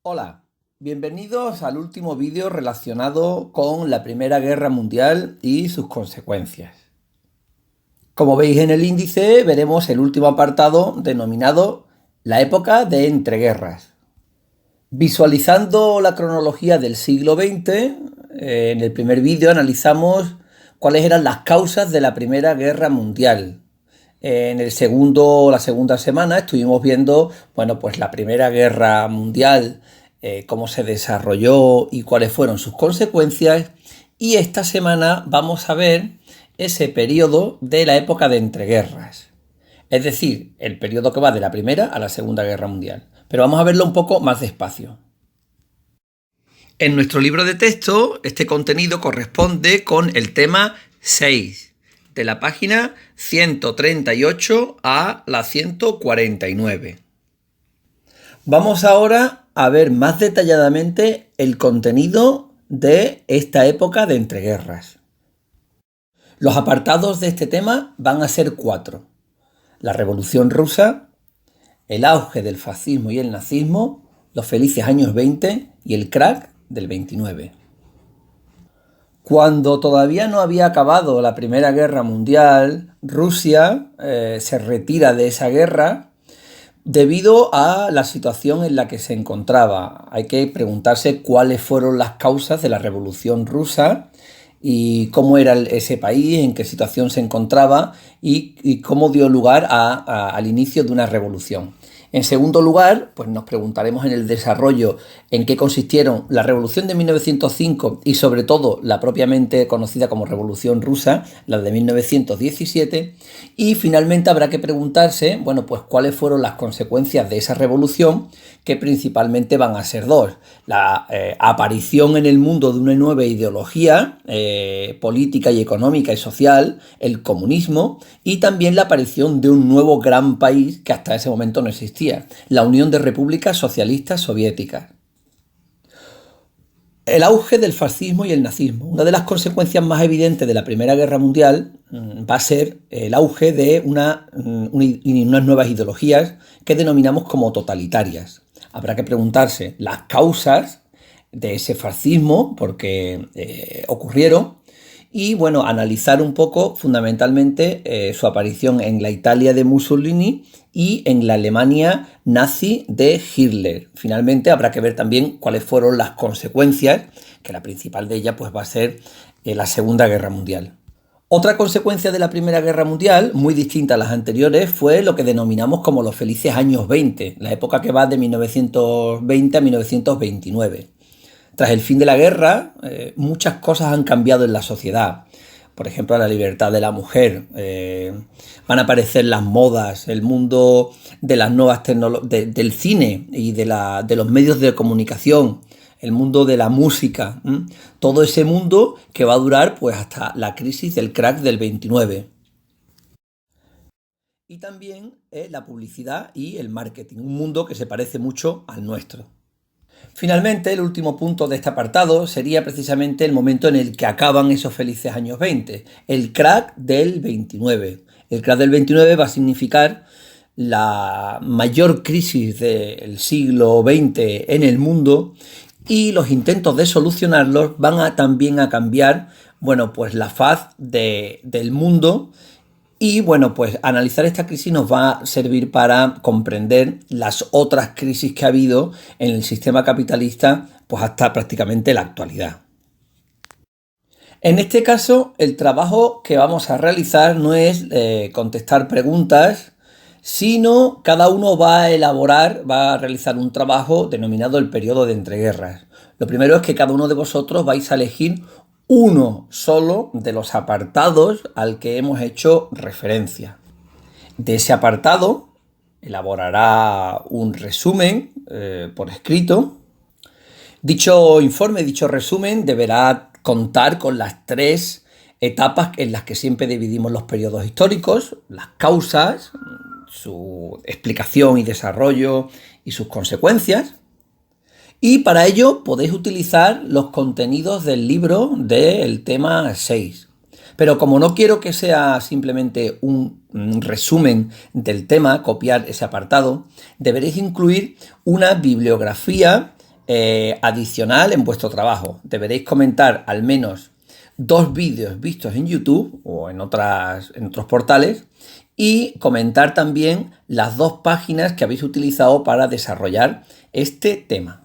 Hola, bienvenidos al último vídeo relacionado con la Primera Guerra Mundial y sus consecuencias. Como veis en el índice, veremos el último apartado denominado la época de entreguerras. Visualizando la cronología del siglo XX, en el primer vídeo analizamos cuáles eran las causas de la Primera Guerra Mundial. En la segunda semana estuvimos viendo, pues la Primera Guerra Mundial, cómo se desarrolló y cuáles fueron sus consecuencias. Y esta semana vamos a ver ese periodo de la época de entreguerras. Es decir, el periodo que va de la Primera a la Segunda Guerra Mundial. Pero vamos a verlo un poco más despacio. En nuestro libro de texto, este contenido corresponde con el tema 6, de la página 138 a la 149. Vamos ahora a ver más detalladamente el contenido de esta época de entreguerras. Los apartados de este tema van a ser 4. La Revolución Rusa, el auge del fascismo y el nazismo, los felices años 20 y el crack del 29. Cuando todavía no había acabado la Primera Guerra Mundial, Rusia se retira de esa guerra debido a la situación en la que se encontraba. Hay que preguntarse cuáles fueron las causas de la Revolución Rusa y cómo era ese país, en qué situación se encontraba y cómo dio lugar al inicio de una revolución. En segundo lugar, pues nos preguntaremos en el desarrollo en qué consistieron la Revolución de 1905 y sobre todo la propiamente conocida como Revolución Rusa, la de 1917. Y finalmente habrá que preguntarse, pues cuáles fueron las consecuencias de esa revolución, que principalmente van a ser dos. La aparición en el mundo de una nueva ideología política y económica y social, el comunismo, y también la aparición de un nuevo gran país que hasta ese momento no existía, la Unión de Repúblicas Socialistas Soviéticas. El auge del fascismo y el nazismo. Una de las consecuencias más evidentes de la Primera Guerra Mundial va a ser el auge de unas nuevas ideologías que denominamos como totalitarias. Habrá que preguntarse las causas de ese fascismo, porque ocurrieron, y analizar un poco fundamentalmente su aparición en la Italia de Mussolini y en la Alemania nazi de Hitler. Finalmente habrá que ver también cuáles fueron las consecuencias, que la principal de ellas va a ser la Segunda Guerra Mundial. Otra consecuencia de la Primera Guerra Mundial, muy distinta a las anteriores, fue lo que denominamos como los felices años 20, la época que va de 1920 a 1929. Tras el fin de la guerra, muchas cosas han cambiado en la sociedad. Por ejemplo, la libertad de la mujer, van a aparecer las modas, el mundo de las nuevas tecnologías, del cine y de los medios de comunicación, el mundo de la música, todo ese mundo que va a durar hasta la crisis del crack del 29. Y también la publicidad y el marketing, un mundo que se parece mucho al nuestro. Finalmente, el último punto de este apartado sería precisamente el momento en el que acaban esos felices años 20, el crack del 29. El crack del 29 va a significar la mayor crisis del siglo XX en el mundo y los intentos de solucionarlos van también a cambiar, la faz del mundo. Y analizar esta crisis nos va a servir para comprender las otras crisis que ha habido en el sistema capitalista, hasta prácticamente la actualidad. En este caso, el trabajo que vamos a realizar no es contestar preguntas, sino cada uno va a realizar un trabajo denominado el periodo de entreguerras. Lo primero es que cada uno de vosotros vais a elegir uno solo de los apartados al que hemos hecho referencia. De ese apartado elaborará un resumen por escrito. Dicho informe, dicho resumen, deberá contar con las 3 etapas en las que siempre dividimos los periodos históricos: las causas, su explicación y desarrollo y sus consecuencias. Y para ello podéis utilizar los contenidos del libro del tema 6. Pero como no quiero que sea simplemente un resumen del tema, copiar ese apartado, deberéis incluir una bibliografía adicional en vuestro trabajo. Deberéis comentar al menos 2 vídeos vistos en YouTube o en otros portales y comentar también las 2 páginas que habéis utilizado para desarrollar este tema.